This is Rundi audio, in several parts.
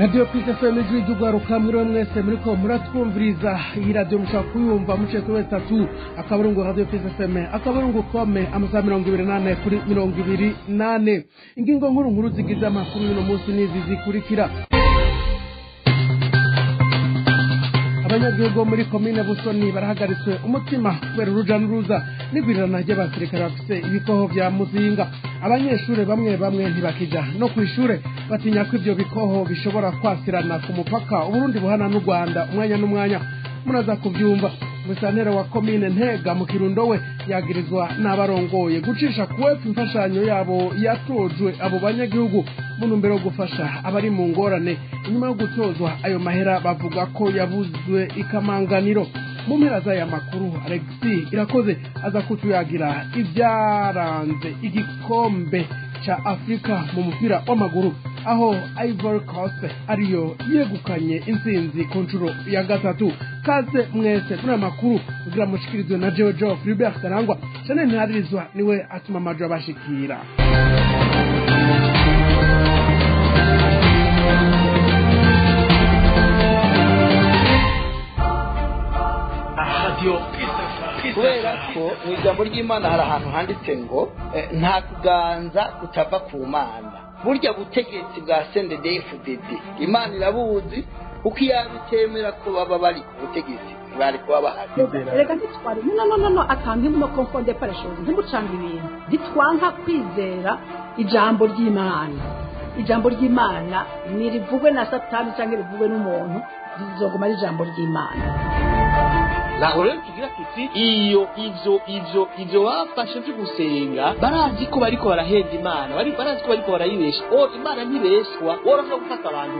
Radio Peace FM y'Igihugu mwese muriko muratwumviriza iyi radio mushaka kuyumva muce kuri 3 akaburungu Radio Peace FM akaburungu kome amasaha 28 kuri 28 ingingo nkuru zigize amakuru y'uno munsi nizi zikurikira. Abanyagihugu muri komine Busoni barahagaritswe umutima kubera uruja n'uruza n'igwirirana ry'abasirikare bafise ibikoho vya muzinga. Abanyeshure bamwe ntibakija no kwishure batinya ko ivyo bikoho bishobora kwasirana ku mupaka Uburundi buhana n'u Rwanda umwanya n'umwanya. Muraza kuvyumva musantera wa komine Ntega mu Kirundo we yagirizwa n'abarongoye gucisha kuwepa imfashanyo yabo yatojwe abo banyagihugu mu mbero gufasha abari mu ngorane. Inyuma yo gutozwa ayo mahera bavuga ko yabuzwe ikamanganiro. Mu mpera z'aya makuru Alexis Irakoze aza kutuyagira ivyaranze igikombe cha Afrika mu mupira w'amaguru aho Ivory Coast ariyo yegukanye intsinzi ku nshuro ya gatatu. Kaze mwese muri makuru kugira mushikirizwe na Jojo Philbert Karangwa cyane ntaririzwa niwe atuma amajo abashikira. Kubera ko mu ijambo ry'Imana hari ahantu handitse ngo nta kuganza kutava ku Mana. Burya butegetsi bwa CNDD-FDD Imana irabuzi uko yabitemera ko baba bari ku butegetsi bari kuba bahari. Reka ntitware no akantu no confonder par chose ntimucanga ibintu ditwanka kwizera ijambo ry'Imana. Ijambo ry'Imana nirivugwe na Satani cyangwa rivugwe n'umuntu rizoguma ari ijambo ry'Imana. Nahore tugira tuti ivyo bafashe byo gusenga barazi ko bariko baraheza Imana barazi ko bariko barayibesha. Imana ntibeshwa woroha gufata abantu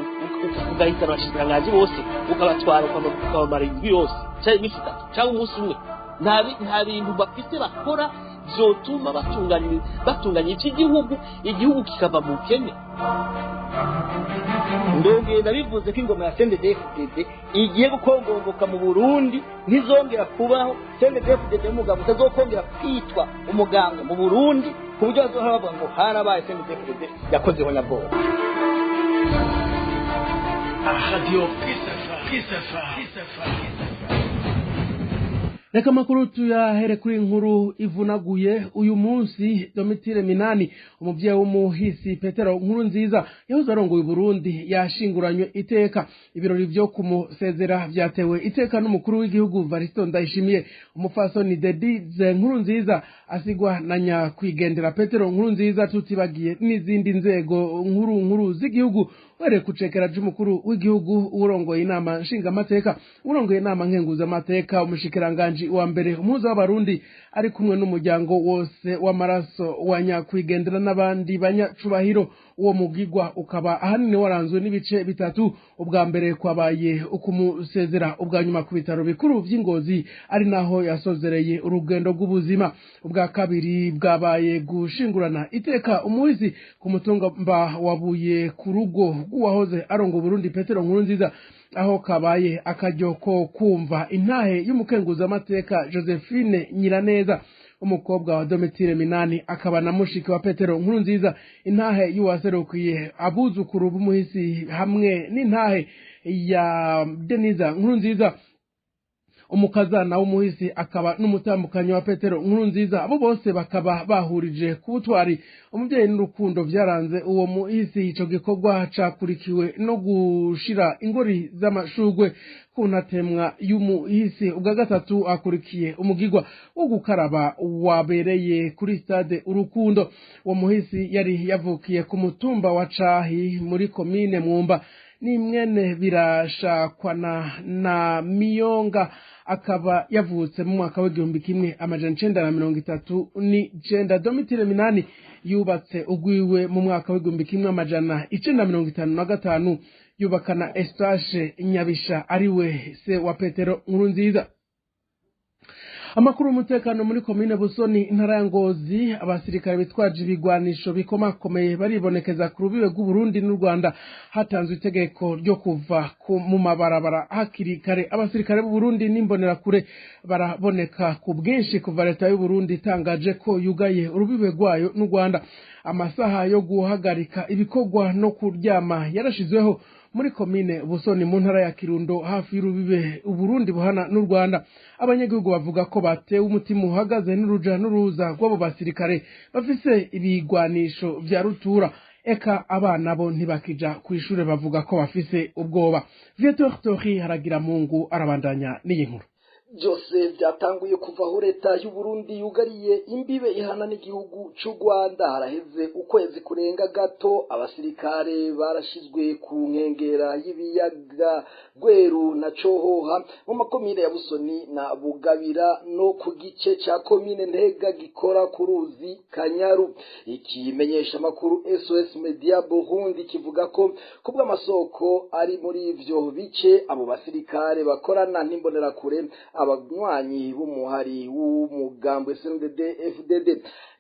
ukugahita abashikirangaji bose ukabatwara ukabamara indwi yose cyangwa iminsi 3 cyangwa umunsi umwe. Nta bintu bafite bakora zotuma batunganya iki igihugu kikava mu kene. Ndongeye nabivuze ko ingoma ya CNDD-FDD igiye gukongomboka mu Burundi ntizongera kubaho. CNDD-FDD umugabo utazokongera kwitwa umuganga mu Burundi ku buryo bazohora bavuga ngo harabaye CNDD-FDD yakozeho nyabwoba. Radio Peace. Reka makuru tuyahere kuri inkuru ivunaguye uyu munsi. Domitire Minani umuvyeyi w'umuhisi Petero Nkurunziza yahoze arongoye Burundi yashinguranywe iteka. Ibirori vyo kumusezera vyatewe iteka n'umukuru w'igihugu Varisto Ndayishimiye. Umufasoni Dedize Nkurunziza asigwa na nyakwigendera Petero Nkurunziza tutibagiye n'izindi nzego nkuru z'igihugu were kucekera j'umukuru w'igihugu urongoye inama nshingamateka urongoye inama nkenguzamateka umushikiranganje wa mbere umuhuza w'abarundi ari kumwe n'umuryango wose w'amaraso wa nyakwigendera n'abandi banyacubahiro. Uwo mugigwa ukaba ahanini waranzwe n'ibice bitatu. Ubwa mbere kwabaye ukumusezera, ubwa nyuma ku bitaro bikuru vy'Ingozi ari naho yasozereye urugendo rw'ubuzima. Ubwa kabiri bwabaye gushingurana iteka umuhizi ku mutumba wabuye ku rugo rw'uwahoze arongo Burundi Petero Nkurunziza, aho kabaye akaryo ko kumva intahe y'umukenguza amateka Josephine Nyiraneza umukobwa wa Domitire Minani akaba na mushiki wa Petero Nkurunziza. Intahe y'uwaserukiye abuzukuru b'umuhisi hamwe n'intahe ya Deniza Nkurunziza umukazana w'umuhisi akaba n'umutambukanyi wa Petero Nkurunziza. Abo bose bakaba bahurije ku butwari umuvyeyi n'urukundo vyaranze uwo muhisi. Ico gikorwa cakurikiwe no gushira ingori z'amashugwe ku ntatemwa y'umuhisi. Ubwa gatatu akurikiye umugigwa wo gukaraba wabereye kuri stade Urukundo. Uwo muhisi yari yavukiye ku mutumba wa Cahi muri komine Mwumba ni mwene Birashakwa na Miyonga, akaba yavutse mu mwaka w'1939. Domitire Minani yubatse ugwiwe mu mwaka w'1955 yubakana Eustache Nyabisha ariwe se wa Petero Nkurunziza. Amakuru umutekano muri komine Busoni intara ya Ngozi, abasirikare bitwaje ibigwanisho bikomakomeye baribonekeza ku rubibe rw'u Burundi n'u Rwanda. Hatanzwe itegeko ryo kuva mu mabarabara hakiri kare. Abasirikare b'u Burundi n'imbonera kure baraboneka ku bwinshi kuva leta y'u Burundi itangaje ko yugaye urubibe rwayo n'u Rwanda. Amasaha yo guhagarika ibikorwa no kuryama yarashizweho muri komine Busoni mu ntara ya Kirundo hafi y'urubibe Uburundi buhana n'u Rwanda. Abanyagihugu bavuga ko batewe umutima uhagaze n'uruja n'uruza rw'abo basirikare bafise ibigwanisho vya rutura. Eka abana bo ntibakija kw'ishure bavuga ko bafise ubwoba. Viateur Tori Haragimungu arabandanya n'iyi nkuru. Byose byatanguye kuva aho leta y'u Burundi yugariye imbibe ihana n'igihugu cy'u Rwanda. Haraheze ukwezi kurenga gato abasirikare barashizwe ku nkengera y'ibiyaga Rweru na Cohoha mu makomine ya Busoni na Bugabira no ku gice cya komine Ntega gikora ku ruzi Kanyaru. Ikimenyesha makuru SOS Media Burundi kivuga ko kubw'amasoko ari muri ivyo bice abo basirikare bakorana n'imbonerakure abanywanyi b'umuhari w'umugambwe CNDD FDD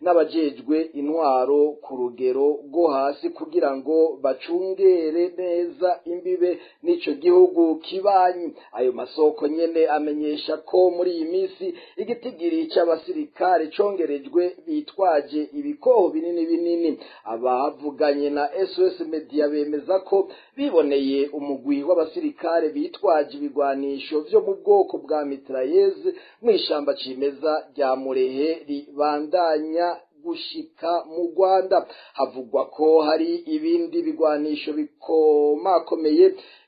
n'abajejwe intwaro ku rugero rwo hasi kugira ngo bacungere neza imbibe n'ico gihugu kibanyi. Ayo masoko nyene amenyesha ko muri iyi misi igitigiri c'abasirikare congerejwe bitwaje ibikoho binini binini. Abavuganye na SOS Media bemeza ko biboneye umugwi w'abasirikare bitwaje ibigwanisho vyo mu bwoko bwa mitraillez mw'ishamba cimeza rya Murehe ribandanya gushika mu Rwanda. Havugwa ko hari ibindi bigwanisho bikomakomeye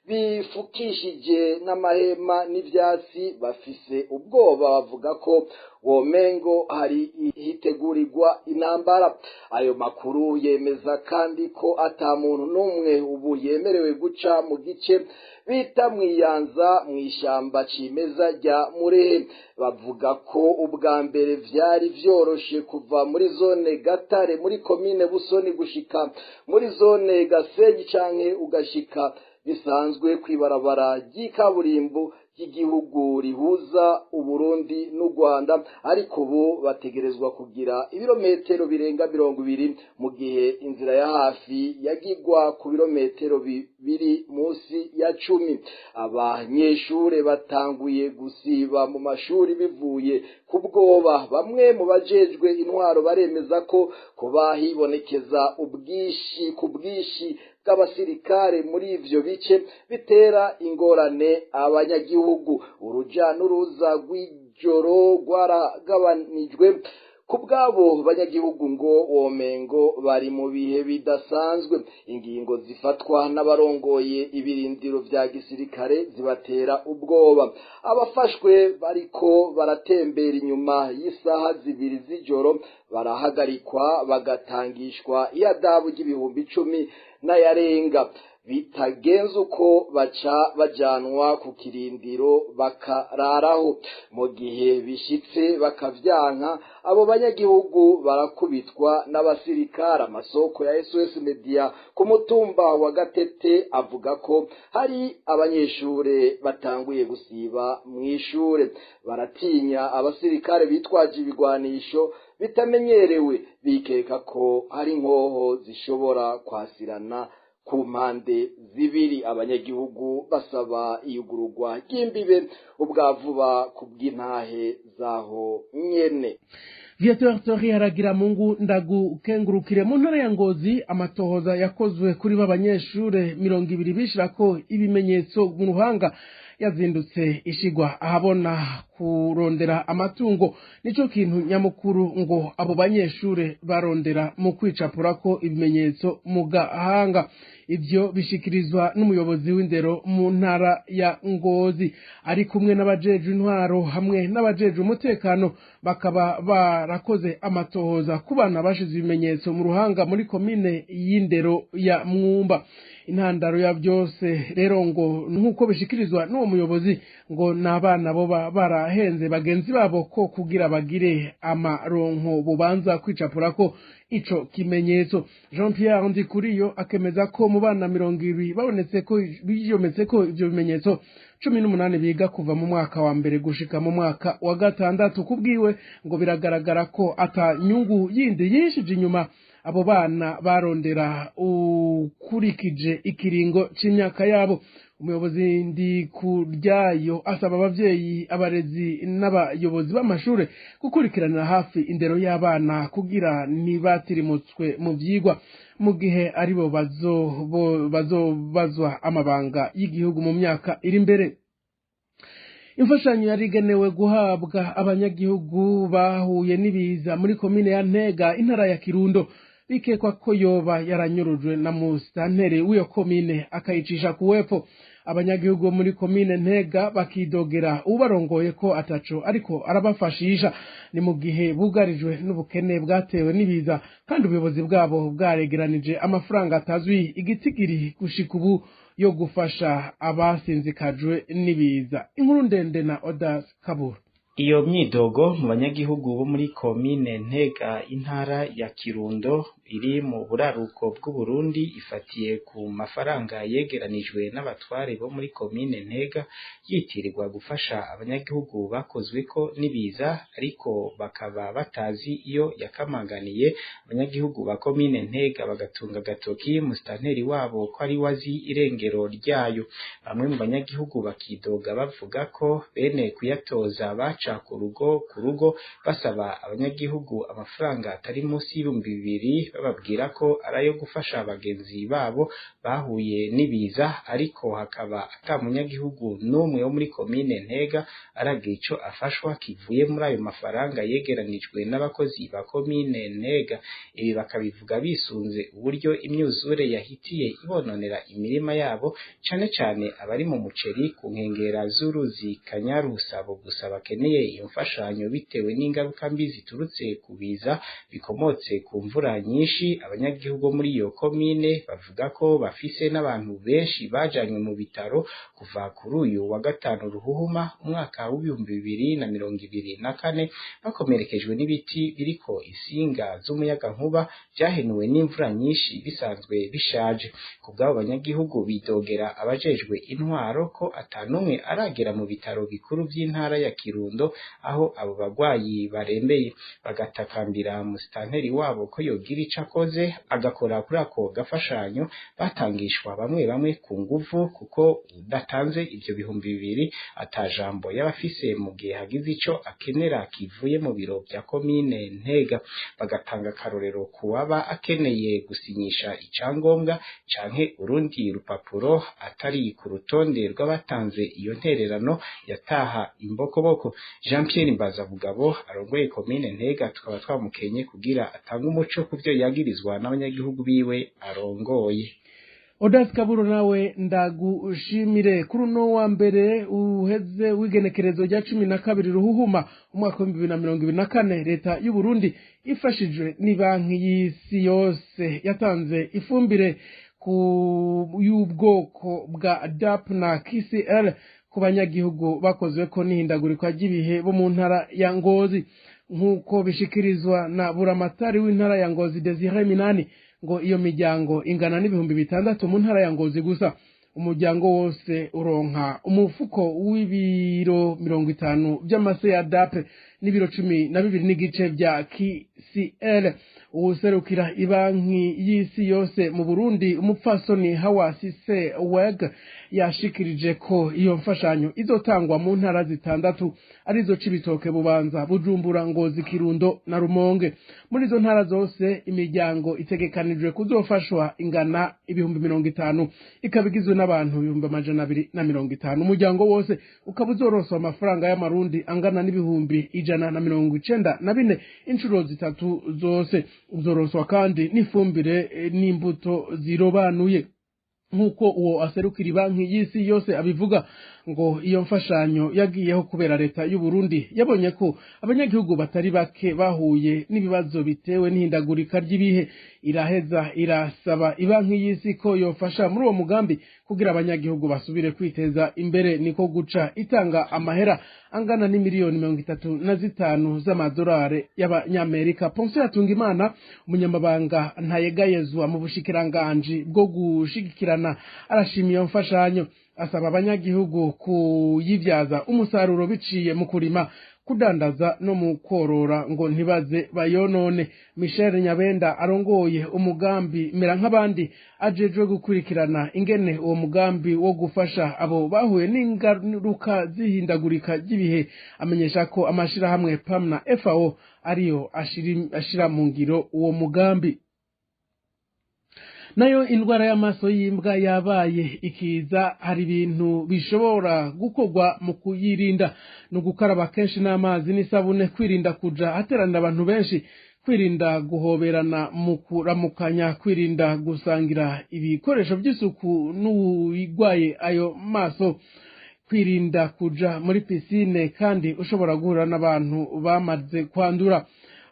bifukishije n'amahema n'ivyatsi. Bafise ubwoba bavuga ko womengo hari hitegurirwa intambara. Ayo makuru yemeza kandi ko ata muntu n'umwe ubu yemerewe guca mu gice bita Mwiyanza mw'ishamba cimeza rya Murehe. Bavuga ko ubwa mbere vyari vyoroshe kuva muri zone Gatare muri komine Busoni gushika muri zone Gasenyi canke ugashika bisanzwe kwibarabara ry'ikaburimbo ry'igihugu rihuza Uburundi n'u Rwanda, ariko ubu bategerezwa kugira ibirometero birenga 20 mu gihe inzira ya hafi yagigwa ku birometero 2 munsi ya 10. Abanyeshure batanguye gusiba mu mashuri bivuye kubwoba. Bamwe mu bajejwe intwaro baremeza ko kuba hibonekeza ubwishi bw'abasirikare muri ivyo bice bitera ingorane abanyagihugu. Uruja n'uruza rw'ijoro rwaragabanijwe kubwabo banyagihugu ngo womengo bari mu bihe bidasanzwe. Ingingo zifatwa n'abarongoye ibirindiro vya gisirikare zibatera ubwoba. Abafashwe bariko baratembera inyuma y'isaha 2 z'ijoro barahagarikwa bagatangishwa iyadabu y'ibihumbi 10 n'ayarenga. Bitagenze uko baca bajanwa ku kirindiro bakararaho. Mu gihe bishitse bakavyanka abo banyagihugu barakubitwa n'abasirikare. Amasoko ya SOS Media ku mutumba wa Gatete avuga ko hari abanyeshure batanguye gusiba mw'ishure. Baratinya abasirikare bitwaje ibigwanisho bitamenyerewe, bikeka ko hari inkoho zishobora kwasirana ku mpande zibiri. Abanyagihugu basaba iyugururwa ry'imbibe ubwavuba kubw'intahe zaho nyene. Viateur Tori Haragimungu ndagukengurukire. Mu ntara ya Ngozi amatohoza yakozwe kuri b'abanyeshure 200 bishirako ibimenyetso mu ruhanga yazindutse ishigwa ahabona kurondera amatungo. Nico kintu nyamukuru ngo abo banyeshure barondera mu kwicapura ko ibimenyetso mu gahanga. Ivyo bishikirizwa n'umuyobozi w'indero mu ntara ya Ngozi ari kumwe n'abajeje intwaro hamwe n'abajeje umutekano. Bakaba barakoze amatohoza ku bana bashize ibimenyetso mu ruhanga muri komine y'indero ya Mwumba. Intandaro ya byose rero ngo nkuko bishikirizwa n'uwo muyobozi ngo n'abana bo barahenze bagenzi babo ko kugira bagire amaronko bubanza kwicapura ko ico kimenyetso. Jean Pierre Ndikuriyo akemeza ko mu bana 200 babonetse ko biyometse ko ivyo bimenyetso 18 biga kuva mu mwaka wa mbere gushika mu mwaka wa gatandatu. Kubwiwe ngo biragaragara ko ata nyungu yindi yishije inyuma abo bana barondera ukurikije ikiringo c'imyaka yabo. umuyobozi Ndikuryayo asaba abavyeyi abarezi n'abayobozi b'amashure gukurikiranira hafi indero y'abana kugira ntibatirimutswe mu vyigwa mu gihe aribo bazobazwa amabanga y'igihugu mu myaka iri imbere. Imfashanyo yari igenewe guhabwa abanyagihugu bahuye n'ibiza muri komine ya Ntega intara ya Kirundo bikekwa ko yoba yaranyurujwe na musitanteri w'iyo komine akayicisha ku wepfo. Abanyagihugu bo muri komine Ntega bakidogera ubarongoye ko ataco ariko arabafashisha, ni mu gihe bugarijwe n'ubukene bwatewe n'ibiza kandi ubuyobozi bwabo bwaregeranije amafaranga atazwi igitigiri gushika ubu yo gufasha abasinzikajwe n'ibiza. Inkuru ndende na Odas Kabura. Iyo myidogo mu banyagihugu bo muri komine Ntega intara ya Kirundo iri mu buraruko bw'Uburundi ifatiye ku mafaranga yegeranijwe n'abatware bo muri komine Ntega yitirirwa gufasha abanyagihugu bakozweko n'ibiza ariko bakaba batazi iyo yakamanganiye. Abanyagihugu ba komine Ntega bagatunga gatoki musitanteri wabo ko ari wazi irengero ryayo. Bamwe mu banyagihugu bakidoga bavuga ko bene kuyatoza baca ku rugo basaba abanyagihugu amafaranga atari munsi y'ibihumbi 2,000 bababwira ko arayo gufasha abagenzi babo bahuye n'ibiza ariko hakaba atamunyagihugu n'umwe wo muri komine Ntega aragira ico afashwa kivuye muri ayo mafaranga yegeranijwe n'abakozi ba komine Ntega. Ibi bakabivuga bisunze uburyo imyuzure yahitiye ibononera imirima yabo cane cane abari mu muceri ku nkengera z'uruzi Kanyarusabo gusa bakeneye iyo mfashanyo bitewe n'ingaruka mbi ziturutse kubiza bikomotse ku mvura nyinshi. Abanyagihugu muri iyo komine bavuga ko bafise n'abantu benshi bajanywe mu bitaro kuva kuri uyu wa gatanu Ruhuhuma umwaka w'2024 bakomerekejwe n'ibiti biriko insinga z'umuyaga nkuba byahenuwe n'imvura nyinshi bisanzwe bishaje. Ku bw'abo banyagihugu bidogera abajejwe intwaro ko atanumwe aragera mu bitaro bikuru by'intara ya Kirundo aho abo bagwayi barembeye, bagatakambira musitanteri wabo ko yogira ico akoze agakora kuri ako gafashanyo batangishwa bamwe ku nguvu kuko udatanze ivyo bihumbi 2,000 atajambo y'abafise mu gihe hagize ico akenera kivuye mu biro bya komine Ntega. Bagatanga karorero kuwaba akeneye gusinyisha icangombwa canke urundi rupapuro atari ku rutonde rw'abatanze iyo ntererano yataha imbokoboko. Jean Pierre Mbazabugabo arongoye komine Ntega tukaba twamukenye kugira atanga umuco kuvyo yagirizwa n'abanyagihugu biwe arongoye. Odas Kaburo nawe ndagushimire. Kuri uno wa mbere uheze w'igenekerezo rya 12 Ruhuhuma umwaka wa 2024 leta y'u Burundi ifashijwe ni banki y'isi yose yatanze ifumbire ku y'ubwoko bwa DAP na KCL ku banyagihugu bakozweko n'ihindagurika ry'ibihe bo mu ntara ya Ngozi, nk'uko bishikirizwa na buramatari w'intara ya Ngozi Desire Minani ngo iyo miryango ingana n'ibihumbi 6 mu ntara ya Ngozi gusa. Umuryango wose uronka umufuko w'ibiro 50 by'amase ya DAP n'ibiro 12 n'igice bya KCL. Userukira ibanki y'isi yose mu Burundi umupfasoni Hawasise Weg yashikirije ko iyo mfashanyo izotangwa mu ntara zitandatu arizo Cibitoke, Bubanza, Bujumbura, Ngozi, Kirundo na Rumonge. Muri izo ntara zose imiryango itegekanijwe kuzofashwa ingana ibihumbi 50 ikabigizwe n'abantu 250. Umuryango wose ukaba uzoroswa amafaranga y'amarundi angana n'ibihumbi 194 inshuro zitatu zose. Uzoroswa kandi n'ifumbire n'imbuto zirobanuye. Nk'uko uwo aserukira banki y'isi yose abivuga ngo iyo mfashanyo yagiyeho kubera leta y'u Burundi yabonye ko abanyagihugu batari bake bahuye n'ibibazo bitewe n'ihindagurika ry'ibihe. Iraheza irasaba ibanki y'isi ko yofasha muri uwo mugambi kugira abanyagihugu basubire kwiteza imbere, niko guca itanga amahera angana n'imiliyoni 35 z'amadolari y'abanyamerika. Ponce Yatungimana umunyamabanga ntayegayezwa mu bushikiranganje bwo gushigikirana arashimiye mfashanyo, asaba abanyagihugu kuyivyaza umusaruro biciye mu kurima kudandaza no mu korora ngo ntibaze bayonone. Michel Nyabenda arongoye umugambi mera nk'abandi ajejwe gukurikirana ingene uwo mugambi wo gufasha abo bahuye n'ingaruka zihindagurika ry'ibihe amenyesha ko amashirahamwe PAM na FAO ariyo ashira mu ngiro uwo mugambi. Nayo indwara y'amaso y'imbwa yabaye ikiza, hari ibintu bishobora gukorwa mu kuyirinda no gukaraba kenshi n'amazi n'isabune, kwirinda kuja hateranira abantu benshi, kwirinda guhoberana mu kuramukanya, kwirinda gusangira ibikoresho by'isuku n'uwigwaye ayo maso, kwirinda kuja muri pisine kandi ushobora guhura n'abantu bamaze kwandura.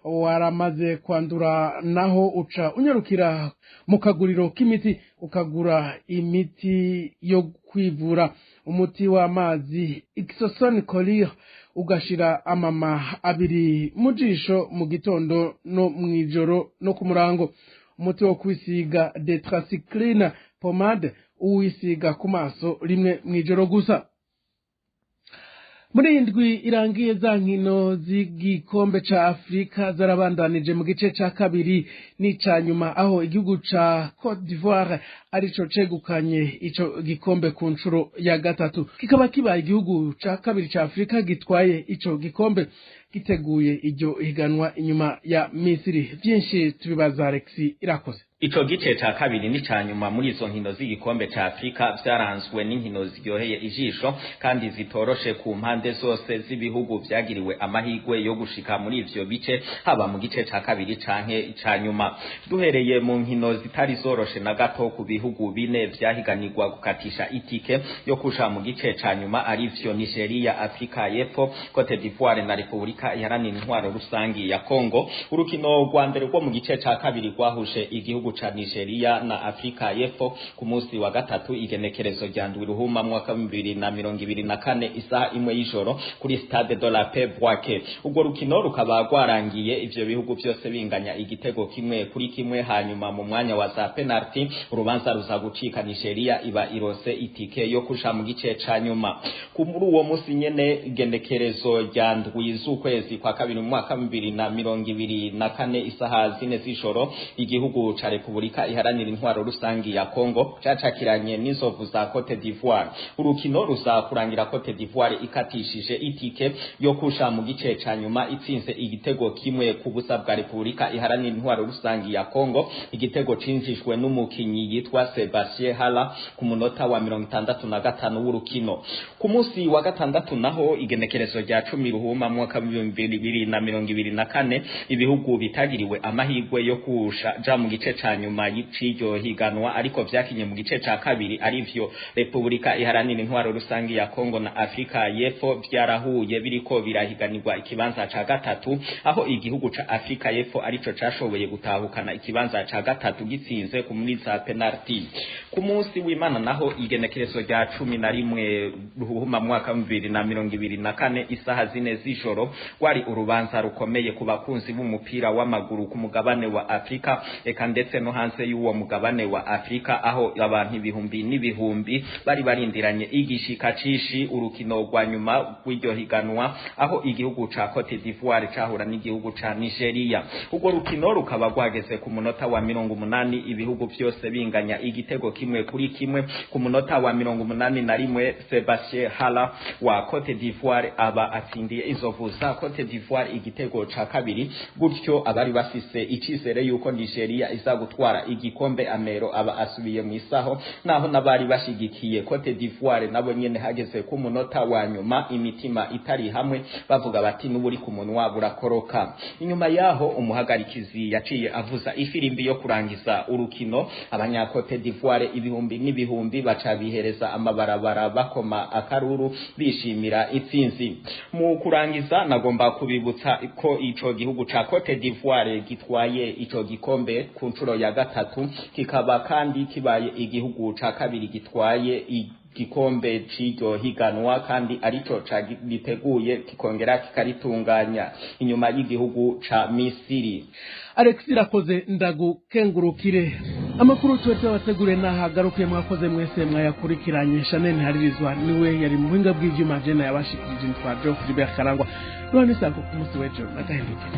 Waramaze kwandura naho uca unyarukira mu kaguriro k'imiti ukagura imiti yo kwivura, umuti w'amazi Ixoson Colire ugashira amama abiri mu jisho mu gitondo no mwijoro no ku murango, umuti wo kwisiga Tetracycline pomade uwisiga ku maso rimwe mwijoro gusa. Muri indwi irangiye za nkino z'igikombe ca Afrika zarabandanije mu gice ca kabiri n'ica nyuma, aho igihugu ca Cote d'Ivoire arico cegukanye ico gikombe ku ncuro ya gatatu, kikaba kibaye igihugu ca kabiri ca Afrika gitwaye ico gikombe giteguye iryo higanwa inyuma ya Misiri. Vyinshi tubibaza Alexis Irakoze. Ico gice ca kabiri ni ca nyuma muri izo nkino z'igikombe ca Afrika vyaranzwe n'inkino ziryoheye ijisho kandi zitoroshe ku mpande zose z'ibihugu vyagiriwe amahigwe yo gushika muri ivyo bice, haba mu gice ca kabiri canke ca nyuma. Duhereye mu nkino zitari zoroshe na gato ku bihugu bine vyahiganirwa gukatisha itike yo kusha mu gice ca nyuma, arivyo Nigeria, Afrika y'Epfo, Cote d'Ivoire na Repubulika Iharanira Intwaro Rusangi ya Kongo. Urukino rwa mbere rwo mu gice ca kabiri rwahuje igihugu ca Nigeria na Afrika y'Epfo ku munsi wa gatatu igenekerezo rya ndwi ruhuma mwaka 2024 isaha imwe y'ijoro kuri Stade de la Paix Bouake. Ubwo rukino rukaba rwarangiye ivyo bihugu byose binganya igitego kimwe kuri kimwe, hanyuma mu mwanya wa za penalty urubanza ruza gucika, Nigeria iba irose itike yo kusha mu gice ca nyuma. Muri uwo munsi nyene igenekerezo rya ndwi z'ukwezi kwa kabiri mu mwaka 2024 isaha zine z'ijoro igihugu ca Repubulika Iharanira Intwaro Rusangi ya Kongo cacakiranye n'inzovu za Cote d'Ivoire. Urukino ruzakurangira Cote d'Ivoire ikatishije itike yo kusha mu gice ca nyuma itsinze igitego kimwe ku busa bwa Repubulika Iharanira Intwaro Rusangi ya Kongo, igitego cinjijwe n'umukinyi yitwa Sebastien Hala ku munota wa 65 w'urukino. Ku munsi wa gatandatu naho igenekerezo rya 10 ruhuma mwaka 2024 ibihugu bitagiriwe amahigwe yo kusha ja mu gice ca nyuma y'iciryo higanwa ariko vyakinye mu gice ca kabiri, arivyo Repubulika Iharanira Intwaro Rusangi ya Kongo na Afrika y'Epfo vyarahuye biriko birahiganirwa ikibanza ca gatatu, aho igihugu ca Afrika y'Epfo arico cashoboye gutahukana ikibanza ca gatatu gitsinze ku muri za penalty. Ku munsi w'Imana naho igenekerezo rya 11 ruhuma mwaka 2024 isaha zine z'ijoro wari urubanza rukomeye ku bakunzi b'umupira w'amaguru ku mugabane wa Afrika eka ndetse no hanze y'uwo mugabane wa Afrika, aho abantu ibihumbi n'ibihumbi bari barindiranye igishika cishi urukino rwa nyuma rw'iryo higanwa, aho igihugu ca Cote d'Ivoire cahura n'igihugu ca Nigeria. Ubwo rukino rukaba rwageze ku munota wa 80 ibihugu byose binganya igitego kimwe kuri kimwe. Ku munota wa 81 Sebastien Hala wa Cote d'Ivoire aba atsindiye inzovu za Cote d'Ivoire igitego ca kabiri, gutyo abari bafise icizere yuko Nigeria iza gutwara igikombe amero aba asubiye mu isaho, naho nabari bashigikiye Cote d'Ivoire nabo nyene hageze ku munota wa nyuma imitima itari hamwe bavuga bati n'uburi ku munwa burakoroka. Inyuma yaho umuhagarikizi yaciye avuza ifirimbi yo kurangiza urukino, abanya Cote d'Ivoire ibihumbi n'ibihumbi baca bihereza amabarabara bakoma akaruru bishimira itsinzi. Mu kurangiza nagomba kubibutsa ko ico gihugu ca Cote d'Ivoire gitwaye ico gikombe ku ncuro ya gatatu, kikaba kandi kibaye igihugu ca kabiri gitwaye igikombe c'iryo higanwa kandi arico giteguye kikongera kikaritunganya inyuma y'igihugu ca Misiri. Alexis Irakoze ndagukengurukire. Amakuru twese wategure nahagarukiye, mwakoze mwese mwayakurikiranye. Chanel Haririzwa niwe yari mu buhinga bw'ivyuma, jena yabashikirije ntwa Geoffrey Berkarangwa. none sanko ku munsi w'ejo nagahindukira